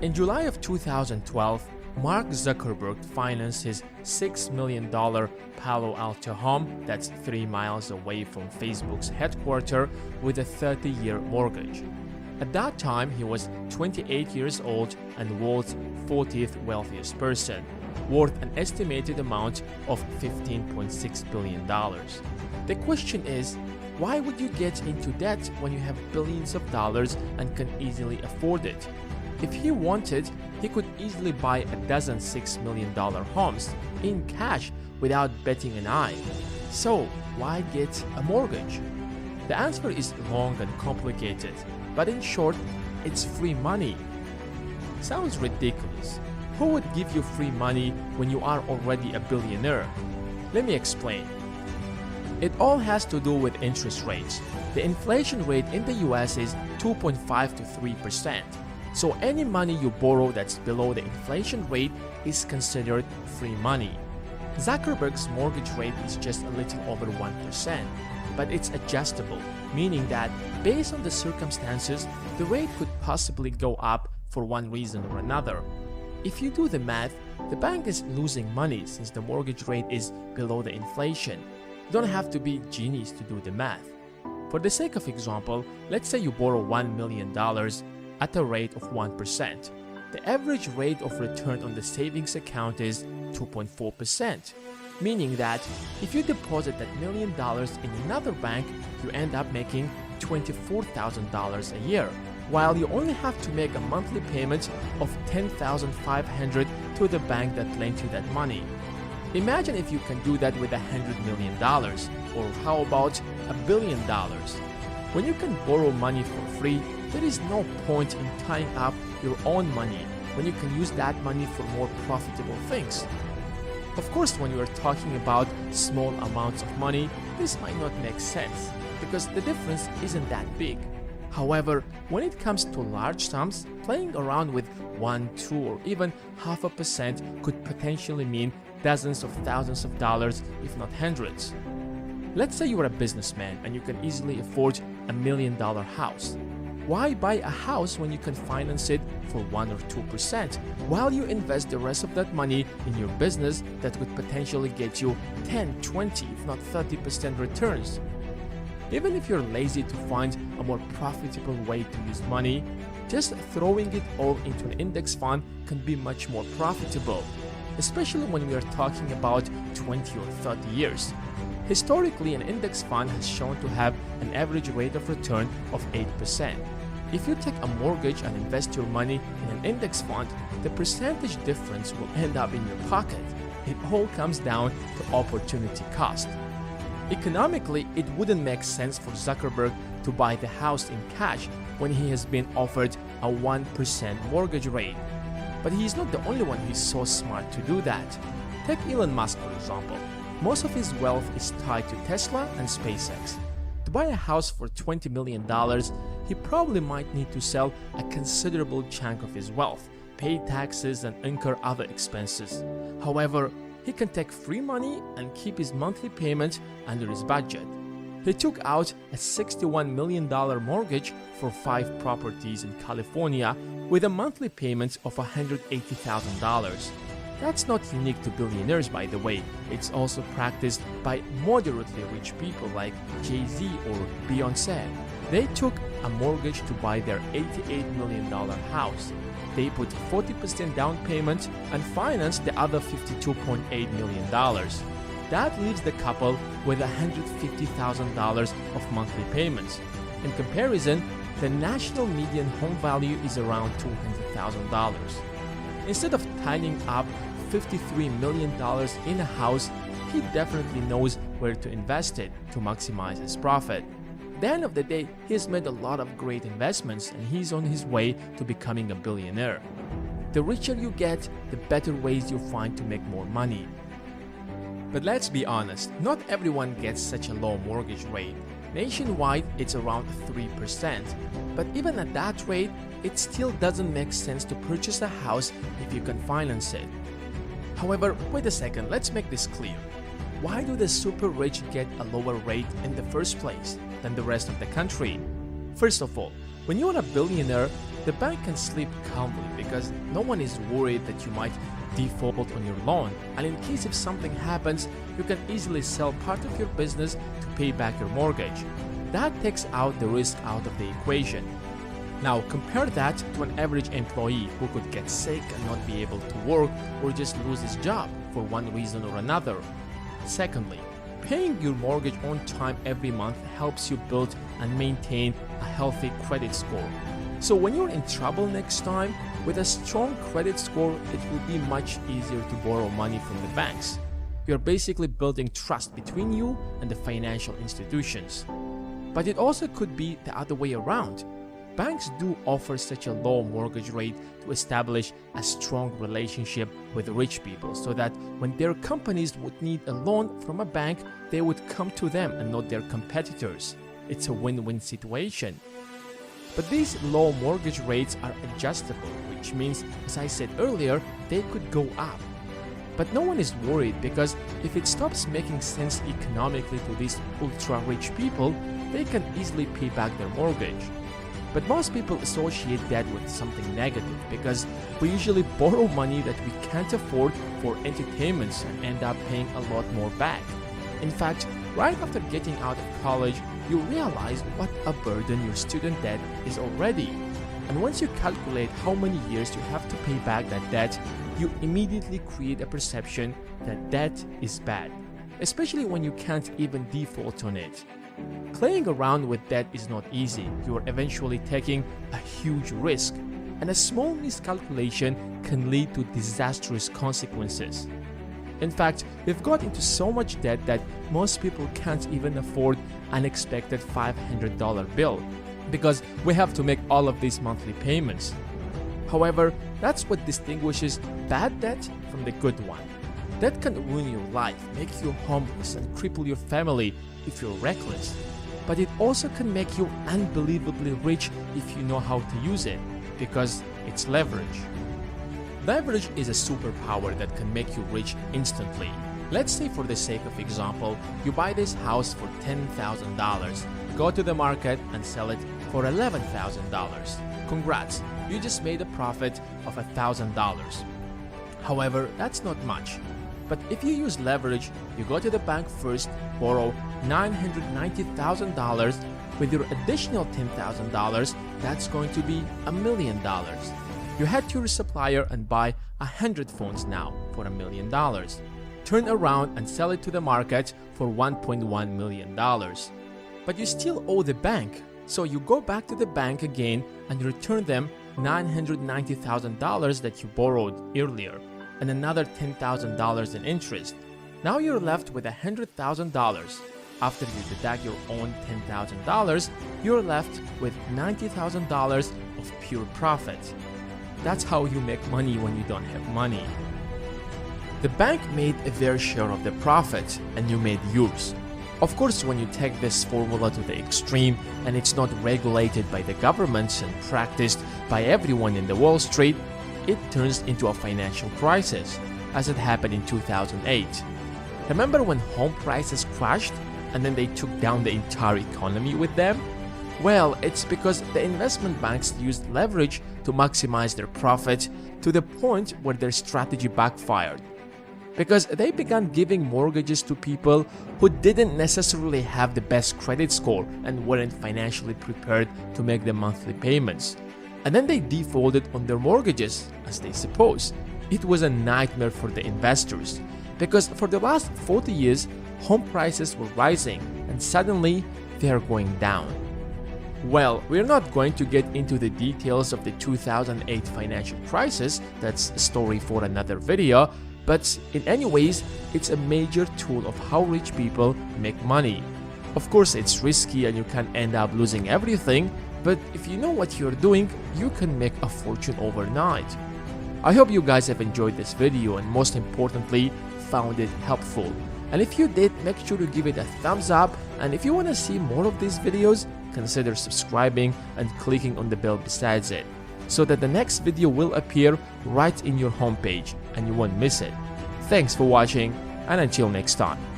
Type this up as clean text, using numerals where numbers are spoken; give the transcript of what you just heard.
In July of 2012, Mark Zuckerberg financed his $6 million Palo Alto home that's 3 miles away from Facebook's headquarters with a 30-year mortgage. At that time, he was 28 years old and the world's 40th wealthiest person, worth an estimated amount of $15.6 billion. The question is, why would you get into debt when you have billions of dollars and can easily afford it? If he wanted, he could easily buy a dozen $6 million homes in cash without batting an eye. So why get a mortgage? The answer is long and complicated, but in short, it's free money. Sounds ridiculous. Who would give you free money when you are already a billionaire? Let me explain. It all has to do with interest rates. The inflation rate in the US is 2.5 to 3%. So any money you borrow that's below the inflation rate is considered free money. Zuckerberg's mortgage rate is just a little over 1%, but it's adjustable, meaning that based on the circumstances, the rate could possibly go up for one reason or another. If you do the math, the bank is losing money since the mortgage rate is below the inflation. You don't have to be a genius to do the math. For the sake of example, let's say you borrow $1 million at a rate of 1%. The average rate of return on the savings account is 2.4%, meaning that if you deposit that $1 million in another bank, you end up making $24,000 a year, while you only have to make a monthly payment of $10,500 to the bank that lent you that money. Imagine if you can do that with $100 million, or how about $1 billion? When you can borrow money for free, there is no point in tying up your own money when you can use that money for more profitable things. Of course, when you are talking about small amounts of money, this might not make sense because the difference isn't that big. However, when it comes to large sums, playing around with 1, 2, or even 0.5% could potentially mean dozens of thousands of dollars, if not hundreds. Let's say you are a businessman and you can easily afford $1 million house. Why buy a house when you can finance it for 1 or 2%, while you invest the rest of that money in your business that could potentially get you 10, 20, if not 30% returns? Even if you're lazy to find a more profitable way to use money, just throwing it all into an index fund can be much more profitable, especially when we are talking about 20 or 30 years. Historically, an index fund has shown to have an average rate of return of 8%. If you take a mortgage and invest your money in an index fund, the percentage difference will end up in your pocket. It all comes down to opportunity cost. Economically, it wouldn't make sense for Zuckerberg to buy the house in cash when he has been offered a 1% mortgage rate. But he's not the only one who's so smart to do that. Take Elon Musk, for example. Most of his wealth is tied to Tesla and SpaceX. To buy a house for $20 million, he probably might need to sell a considerable chunk of his wealth, pay taxes, and incur other expenses. However, he can take free money and keep his monthly payment under his budget. He took out a $61 million mortgage for 5 properties in California with a monthly payment of $180,000. That's not unique to billionaires, by the way. It's also practiced by moderately rich people like Jay-Z or Beyoncé. They took a mortgage to buy their $88 million house. They put 40% down payment and financed the other $52.8 million. That leaves the couple with $150,000 of monthly payments. In comparison, the national median home value is around $200,000. Instead of tying up $53 million in a house, he definitely knows where to invest it to maximize his profit. At the end of the day, he's made a lot of great investments and he's on his way to becoming a billionaire. The richer you get, the better ways you find to make more money. But let's be honest, not everyone gets such a low mortgage rate. Nationwide, it's around 3%. But even at that rate, it still doesn't make sense to purchase a house if you can finance it. However, wait a second, let's make this clear. Why do the super rich get a lower rate in the first place than the rest of the country? First of all, when you are a billionaire, the bank can sleep calmly because no one is worried that you might default on your loan, and in case if something happens, you can easily sell part of your business to pay back your mortgage. That takes out the risk out of the equation. Now compare that to an average employee who could get sick and not be able to work or just lose his job for one reason or another. Secondly, paying your mortgage on time every month helps you build and maintain a healthy credit score. So when you're in trouble next time, with a strong credit score, it will be much easier to borrow money from the banks. You're basically building trust between you and the financial institutions. But it also could be the other way around. Banks do offer such a low mortgage rate to establish a strong relationship with rich people so that when their companies would need a loan from a bank, they would come to them and not their competitors. It's a win-win situation. But these low mortgage rates are adjustable, which means, as I said earlier, they could go up. But no one is worried because if it stops making sense economically to these ultra-rich people, they can easily pay back their mortgage. But most people associate that with something negative because we usually borrow money that we can't afford for entertainments and end up paying a lot more back. In fact, right after getting out of college, you realize what a burden your student debt is already. And once you calculate how many years you have to pay back that debt, you immediately create a perception that debt is bad, especially when you can't even default on it. Playing around with debt is not easy. You are eventually taking a huge risk, and a small miscalculation can lead to disastrous consequences. In fact, we've got into so much debt that most people can't even afford an unexpected $500 bill because we have to make all of these monthly payments. However, that's what distinguishes bad debt from the good one. That can ruin your life, make you homeless, and cripple your family if you're reckless. But it also can make you unbelievably rich if you know how to use it, because it's leverage. Leverage is a superpower that can make you rich instantly. Let's say, for the sake of example, you buy this house for $10,000, go to the market and sell it for $11,000. Congrats, you just made a profit of $1,000. However, that's not much. But if you use leverage, you go to the bank first, borrow $990,000. With your additional $10,000, that's going to be $1 million. You head to your supplier and buy 100 phones now for $1 million. Turn around and sell it to the market for $1.1 million. But you still owe the bank, so you go back to the bank again and return them $990,000 that you borrowed earlier, and another $10,000 in interest. Now you're left with $100,000. After you deduct your own $10,000, you're left with $90,000 of pure profit. That's how you make money when you don't have money. The bank made their share of the profit, and you made yours. Of course, when you take this formula to the extreme and it's not regulated by the governments and practiced by everyone in the Wall Street, it turns into a financial crisis, as it happened in 2008. Remember when home prices crashed and then they took down the entire economy with them? Well, it's because the investment banks used leverage to maximize their profit to the point where their strategy backfired. Because they began giving mortgages to people who didn't necessarily have the best credit score and weren't financially prepared to make the monthly payments. And then they defaulted on their mortgages, as they suppose. It was a nightmare for the investors, because for the last 40 years, home prices were rising, and suddenly they are going down. Well, we're not going to get into the details of the 2008 financial crisis, that's a story for another video, but in any ways, it's a major tool of how rich people make money. Of course, it's risky and you can end up losing everything, but if you know what you're doing, you can make a fortune overnight. I hope you guys have enjoyed this video and most importantly, found it helpful. And if you did, make sure to give it a thumbs up, and if you want to see more of these videos, consider subscribing and clicking on the bell besides it, so that the next video will appear right in your homepage and you won't miss it. Thanks for watching, and until next time.